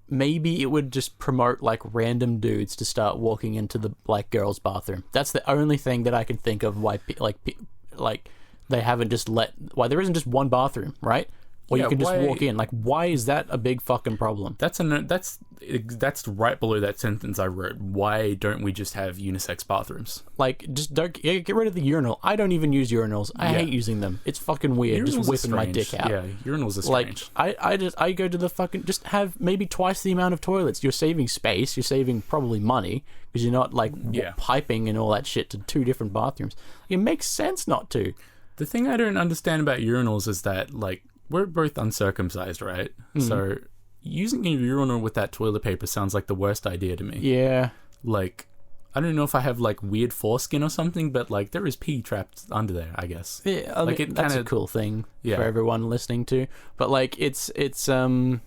maybe it would just promote like random dudes to start walking into the like girls' bathroom. That's the only thing that I can think of why like they haven't just why there isn't just one bathroom, right? Or you can just walk in. Like, why is that a big fucking problem? That's right below that sentence I wrote. Why don't we just have unisex bathrooms? Like, just don't get rid of the urinal. I don't even use urinals. I hate using them. It's fucking weird. Urinals just whipping my dick out. Yeah, urinals are strange. Like, I go to the fucking, just have maybe twice the amount of toilets. You're saving space. You're saving probably money because you're not like piping and all that shit to two different bathrooms. It makes sense not to. The thing I don't understand about urinals is that like we're both uncircumcised, right? So using a urinal with that toilet paper sounds like the worst idea to me. Yeah. Like, I don't know if I have like weird foreskin or something, but like there is pee trapped under there, I guess. Yeah, I mean, that's a cool thing for everyone listening to. But like it's I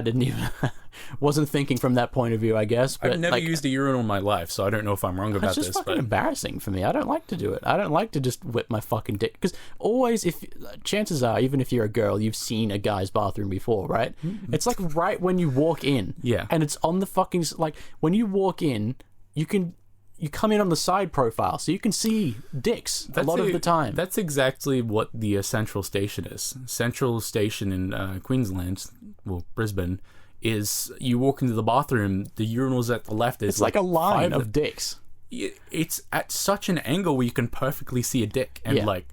didn't even wasn't thinking from that point of view, I guess. But I've never used a urinal in my life, so I don't know if I'm wrong about this. It's just fucking embarrassing for me. I don't like to do it. I don't like to just whip my fucking dick. Because always, chances are, even if you're a girl, you've seen a guy's bathroom before, right? Mm-hmm. It's like right when you walk in. Yeah. And it's on the fucking, like, when you walk in, you come in on the side profile, so you can see dicks a lot of the time. That's exactly what the Central Station is. Central Station in Queensland, well, Brisbane, is you walk into the bathroom, the urinals at the left is it's like a line of dicks. It's at such an angle where you can perfectly see a dick. And, like,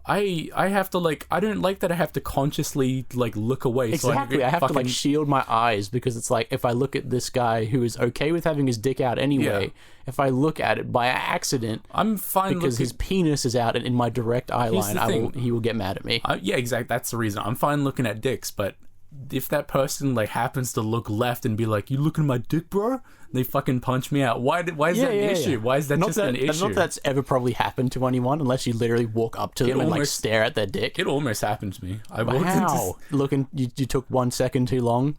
I have to, like, I don't like that I have to consciously, like, look away. Exactly. So I have to, like, shield my eyes because it's like, if I look at this guy who is okay with having his dick out anyway, if I look at it by accident, I'm fine because his penis is out and in my direct eye line, he will get mad at me. Yeah, exactly. That's the reason. I'm fine looking at dicks, but if that person, like, happens to look left and be like, "You looking at my dick, bro?" They fucking punch me out. Why is that an issue? Why is that just an issue? Not that's ever probably happened to anyone, unless you literally walk up to them and like stare at their dick. It almost happened to me. You took 1 second too long.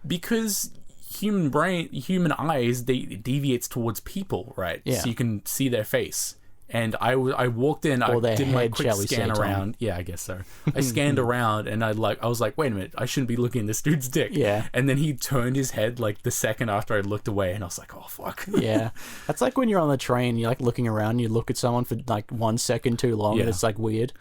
Because human eyes, it deviates towards people, right? Yeah. So you can see their face. And I walked in, or I did my head, quick scan around. Yeah, I guess so. I scanned around and I was like, wait a minute, I shouldn't be looking at this dude's dick. Yeah. And then he turned his head like the second after I looked away and I was like, oh fuck. Yeah. That's like when you're on the train, you're like looking around, you look at someone for like 1 second too long and it's like weird.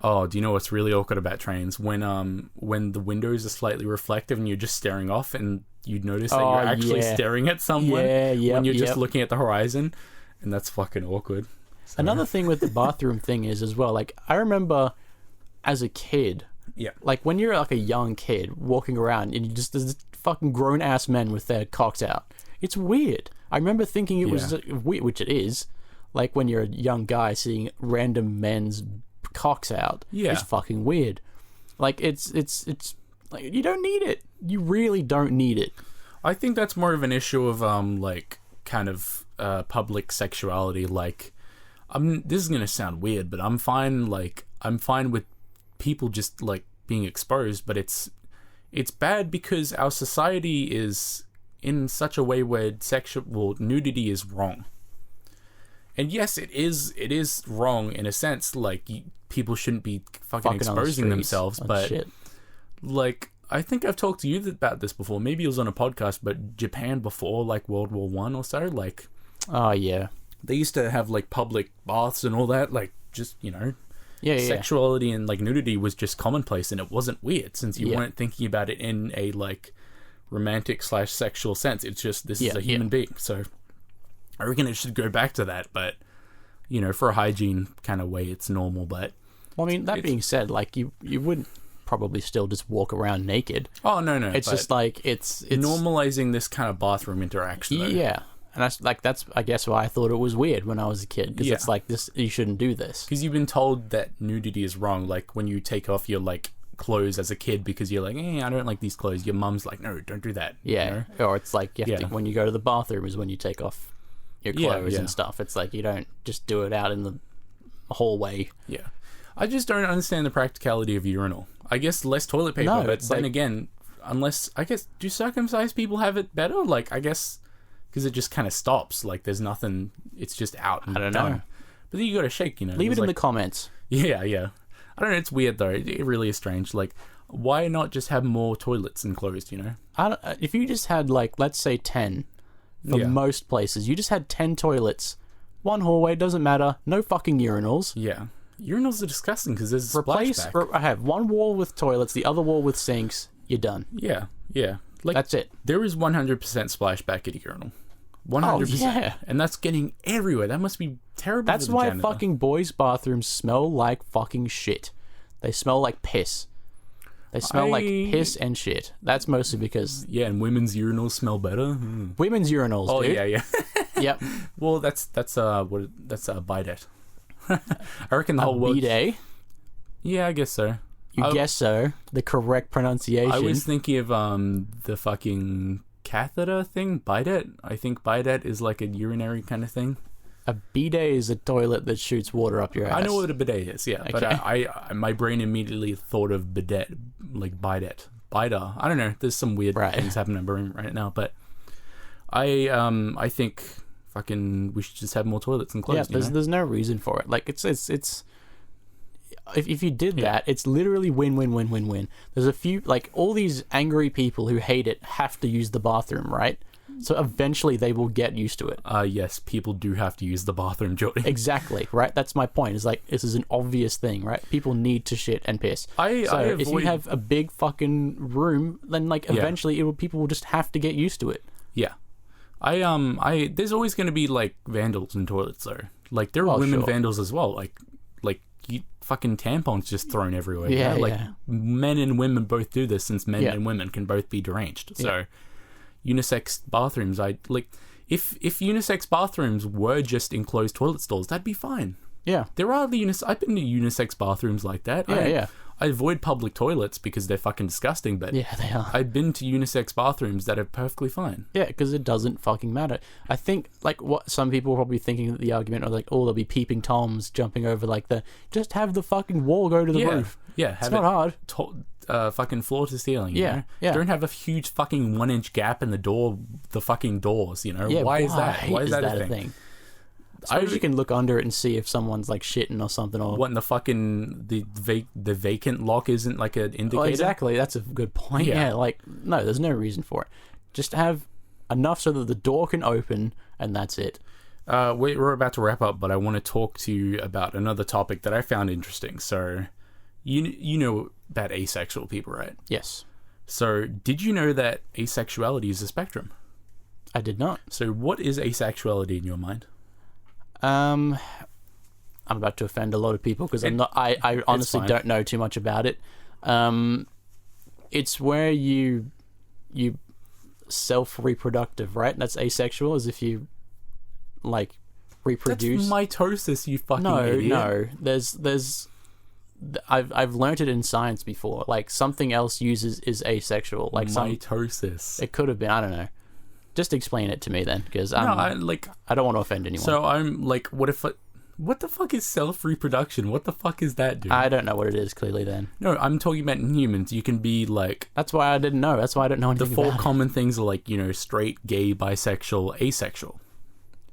Oh, do you know what's really awkward about trains? When the windows are slightly reflective and you're just staring off and you notice that you're actually staring at someone when you're just looking at the horizon, and that's fucking awkward. So. Another thing with the bathroom thing is as well, like, I remember as a kid, like when you're like a young kid walking around and there's fucking grown ass men with their cocks out. It's weird. I remember thinking it was weird, which it is. Like when you're a young guy seeing random men's cocks out. It's fucking weird. Like it's like, you don't need it. You really don't need it. I think that's more of an issue of like kind of public sexuality. Like, this is gonna sound weird, but I'm fine with people just like being exposed, but it's bad because our society is in such a way where nudity is wrong. And yes, it is wrong in a sense. Like, people shouldn't be fucking exposing themselves, but shit. Like, I think I've talked to you about this before. Maybe it was on a podcast, but Japan before like World War I or so, like, oh yeah, they used to have like public baths and all that. Like, just, sexuality and like nudity was just commonplace, and it wasn't weird since you weren't thinking about it in a like romantic / sexual sense. It's just, this is a human being. So I reckon it should go back to that, but for a hygiene kind of way, it's normal. But well, I mean, that being said, like you wouldn't probably still just walk around naked. Oh no, it's just like it's normalizing this kind of bathroom interaction. Though. Yeah, and that's I guess why I thought it was weird when I was a kid, because it's like, this, you shouldn't do this because you've been told that nudity is wrong. Like when you take off your like clothes as a kid because you're like, I don't like these clothes. Your mum's like, no, don't do that. Yeah, or it's like you have to, when you go to the bathroom is when you take off your clothes and stuff. It's like, you don't just do it out in the hallway. Yeah, I just don't understand the practicality of urinal. I guess less toilet paper, but then again, unless, I guess, do circumcised people have it better? Like, I guess, because it just kind of stops. Like, there's nothing, it's just out and I don't done. know. But then you gotta shake, Leave it in the comments. Yeah. I don't know, it's weird though. It really is strange. Like, why not just have more toilets enclosed, If you just had, like, let's say 10, for most places, you just had 10 toilets, one hallway, doesn't matter, no fucking urinals. Yeah. Urinals are disgusting because there's a splashback. I have one wall with toilets, the other wall with sinks. You're done. Yeah. Like, that's it. There is 100% splashback at a urinal. 100%. Oh, yeah. And that's getting everywhere. That must be terrible. That's why fucking boys' bathrooms smell like fucking shit. They smell like piss. They smell like piss and shit. That's mostly because... Yeah, and women's urinals smell better. Women's urinals, dude. Oh, yeah. Yep. Well, that's a bidet. I reckon the whole world... bidet? Yeah, I guess so. You guess so. The correct pronunciation. I was thinking of the fucking catheter thing. Bidet. I think bidet is like a urinary kind of thing. A bidet is a toilet that shoots water up your ass. I know what a bidet is, yeah. Okay. But my brain immediately thought of bidet, like bidet. biter. I don't know. There's some weird things happening in my room right now, but I think fucking we should just have more toilets enclosed. Yeah, there's no reason for it. Like it's if you did that, it's literally win. There's a few, like, all these angry people who hate it have to use the bathroom, right? So eventually they will get used to it. Yes, people do have to use the bathroom, Jordy. Exactly, right? That's my point. It's like, this is an obvious thing, right? People need to shit and piss. If you have a big fucking room, then, like, eventually people will just have to get used to it. Yeah. There's always going to be, like, vandals in toilets, though. Like, there are women vandals as well. Like fucking tampons just thrown everywhere. Yeah, Like, men and women both do this, since men and women can both be deranged. So, unisex bathrooms, if unisex bathrooms were just enclosed toilet stalls, that'd be fine. Yeah. There are I've been to unisex bathrooms like that. I avoid public toilets because they're fucking disgusting, but yeah, they are. I've been to unisex bathrooms that are perfectly fine. Yeah, because it doesn't fucking matter. I think, like, what some people are probably thinking that the argument of, like, oh, there'll be peeping toms jumping over, like, just have the fucking wall go to the roof. Yeah, it's not hard. Fucking floor to ceiling. You know? Yeah. Don't have a huge fucking 1-inch gap in the fucking doors. You know, yeah, why is that? Why is that a thing? I suppose you can look under it and see if someone's, like, shitting or something, or what, in the fucking the vacant lock isn't like an indicator. Oh, exactly. That's a good point. Yeah, like, no, there's no reason for it. Just have enough so that the door can open, and that's it. We're about to wrap up, but I want to talk to you about another topic that I found interesting. So, you know about asexual people, right? Yes. So, did you know that asexuality is a spectrum? I did not. So, what is asexuality in your mind? I'm about to offend a lot of people because I honestly don't know too much about it. It's where you self-reproductive, right? That's asexual, as if you, like, reproduce. That's mitosis, you fucking idiot. No. There's I've learnt it in science before. Like, something else is asexual. Like mitosis. It could have been. I don't know. Just explain it to me then, because I don't want to offend anyone. So I'm like, what the fuck is self-reproduction? What the fuck is that, dude? I don't know what it is, clearly, then. No, I'm talking about in humans. You can be like... That's why I didn't know. That's why I don't know anything about it. The 4 common things are, like, you know, straight, gay, bisexual, asexual.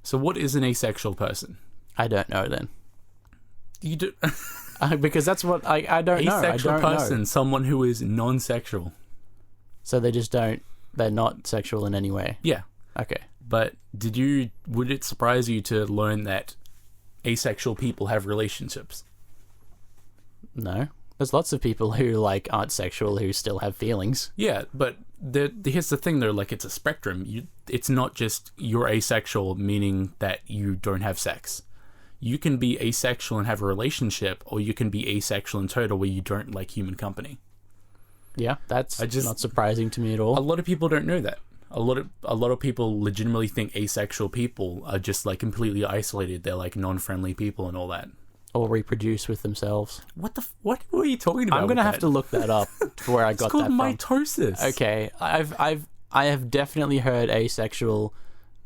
So what is an asexual person? I don't know, then. You do... because that's what... I don't know. Asexual person, someone who is non-sexual. So they just don't... They're not sexual in any way? Yeah. Okay. But would it surprise you to learn that asexual people have relationships? No. There's lots of people who, like, aren't sexual who still have feelings. Yeah, but here's the thing, though. Like, it's a spectrum. It's not just you're asexual, meaning that you don't have sex. You can be asexual and have a relationship, or you can be asexual in total where you don't like human company. Yeah, that's not surprising to me at all. A lot of people don't know that. A lot of people legitimately think asexual people are just, like, completely isolated. They're, like, non-friendly people and all that. Or reproduce with themselves. What are you talking about? I'm gonna have to look that up for where I got that from. It's called mitosis. Okay, I have definitely heard asexual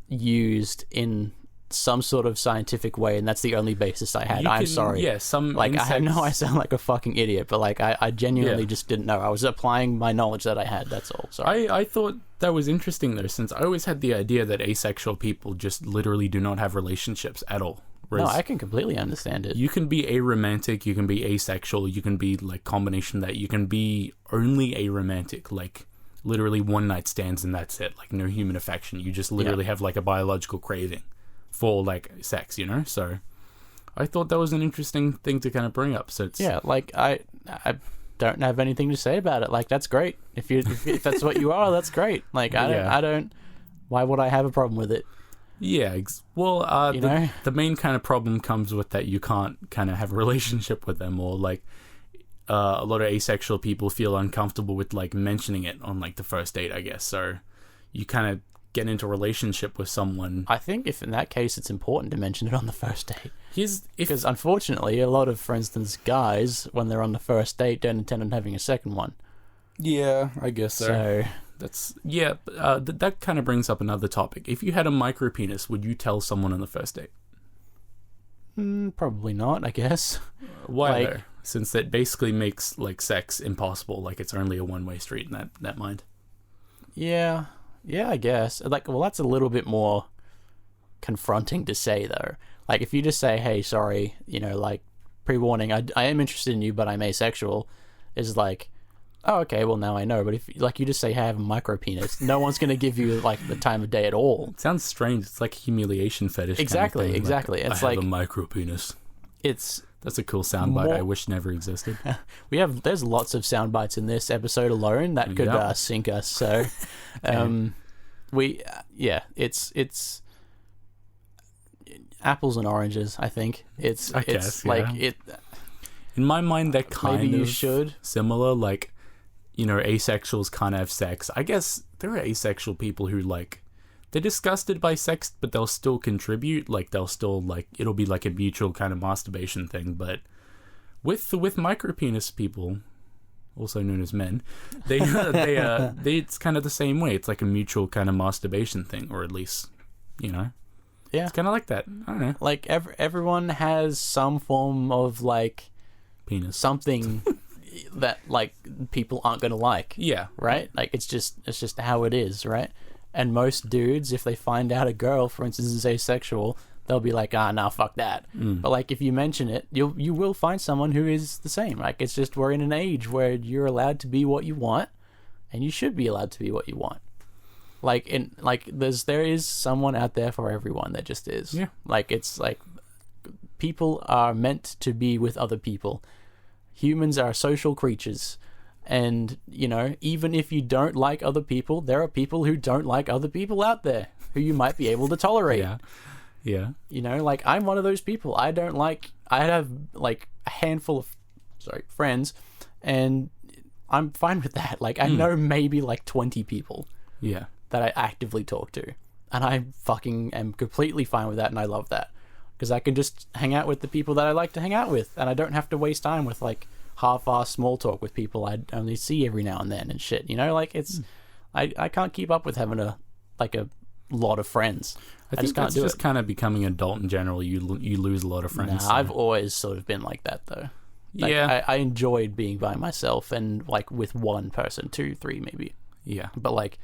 used in some sort of scientific way, and that's the only basis I had. I'm sorry. Yeah, I know I sound like a fucking idiot, but, like, I genuinely just didn't know. I was applying my knowledge that I had. That's all. Sorry. I thought that was interesting, though, since I always had the idea that asexual people just literally do not have relationships at all. Whereas no, I can completely understand it. You can be aromantic, you can be asexual, you can be, like, combination of that. You can be only aromantic, like, literally one night stands and that's it. Like, no human affection. You just literally have, like, a biological craving for, like, sex, you know? So I thought that was an interesting thing to kind of bring up. So it's... Yeah, like, I don't have anything to say about it. Like, that's great. If that's what you are, that's great. Like, I don't why would I have a problem with it? Yeah, well, the main kind of problem comes with that you can't kind of have a relationship with them, or, like, a lot of asexual people feel uncomfortable with, like, mentioning it on, like, the first date, I guess. So you kind of get into a relationship with someone. I think if in that case it's important to mention it on the first date. Because unfortunately, a lot of, for instance, guys, when they're on the first date, don't intend on having a second one. Yeah, I guess so. So that's that kind of brings up another topic. If you had a micro penis, would you tell someone on the first date? Probably not, I guess. Why? Like, since that basically makes like sex impossible. Like it's only a one-way street in that mind. Yeah, I guess. Like, well, that's a little bit more confronting to say, though. Like, if you just say, hey, sorry, like, pre-warning, I am interested in you, but I'm asexual, is like, oh, okay, well, now I know. But if, like, you just say, hey, I have a micro penis, no one's going to give you, like, the time of day at all. It sounds strange. It's like a humiliation fetish. Exactly, kind of exactly. Like, it's I like have a micro penis. That's a cool soundbite I wish never existed. There's lots of sound bites in this episode alone that could sink us. So, it's apples and oranges. I think it's it. In my mind, they're kind maybe of you should similar. Like, asexuals can't have sex. I guess there are asexual people who like. They're disgusted by sex, but they'll still contribute. Like they'll still like it'll be like a mutual kind of masturbation thing. But with micropenis people, also known as men, they it's kind of the same way. It's like a mutual kind of masturbation thing, or at least, yeah, it's kind of like that. I don't know. Like everyone has some form of like penis, something that like people aren't gonna like. Yeah, right. Like it's just how it is, right? And most dudes, if they find out a girl, for instance, is asexual, they'll be like, nah, fuck that. But like, if you mention it, you will find someone who is the same. Like, it's just we're in an age where you're allowed to be what you want, and you should be allowed to be what you want. Like, there is someone out there for everyone. There just is. Yeah. Like, it's like people are meant to be with other people. Humans are social creatures. And, even if you don't like other people, there are people who don't like other people out there who you might be able to tolerate. Yeah. Like, I'm one of those people. I have, like, a handful of, friends, and I'm fine with that. Like, I know maybe, like, 20 people that I actively talk to. And I fucking am completely fine with that, and I love that. Because I can just hang out with the people that I like to hang out with, and I don't have to waste time with, like, half-assed small talk with people I only see every now and then and shit. Like it's I can't keep up with having a lot of friends. I think that's just kind of becoming an adult in general. You lose a lot of friends. I've always sort of been like that though. Like, yeah, I enjoyed being by myself and like with one person, 2, 3 maybe. Yeah, but like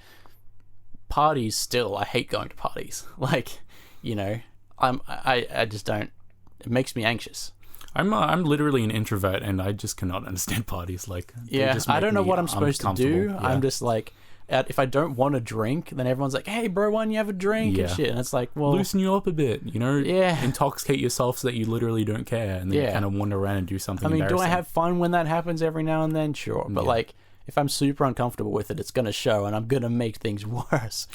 parties, still I hate going to parties. Like, I just don't. It makes me anxious. I'm literally an introvert, and I just cannot understand parties. Like, I don't know what I'm supposed to do. Yeah. I'm just like, if I don't want to drink, then everyone's like, "Hey, bro, why don't you have a drink?" and shit. And it's like, well, loosen you up a bit, intoxicate yourself so that you literally don't care, and then you kind of wander around and do something. I mean, do I have fun when that happens every now and then? Sure, but like, if I'm super uncomfortable with it, it's gonna show, and I'm gonna make things worse.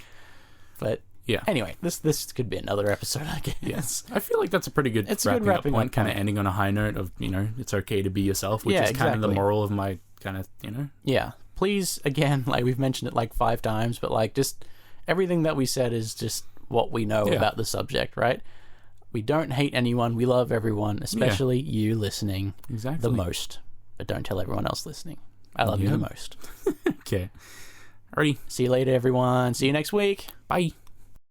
But yeah. Anyway, this could be another episode, I guess. Yes. I feel like that's a pretty good wrapping up point, kind of ending on a high note of, it's okay to be yourself, which is kind of the moral of my kind of, Yeah. Please, again, like we've mentioned it like 5 times, but like just everything that we said is just what we know about the subject, right? We don't hate anyone. We love everyone, especially you listening the most. But don't tell everyone else listening. I love you the most. Okay. Alrighty. See you later, everyone. See you next week. Bye.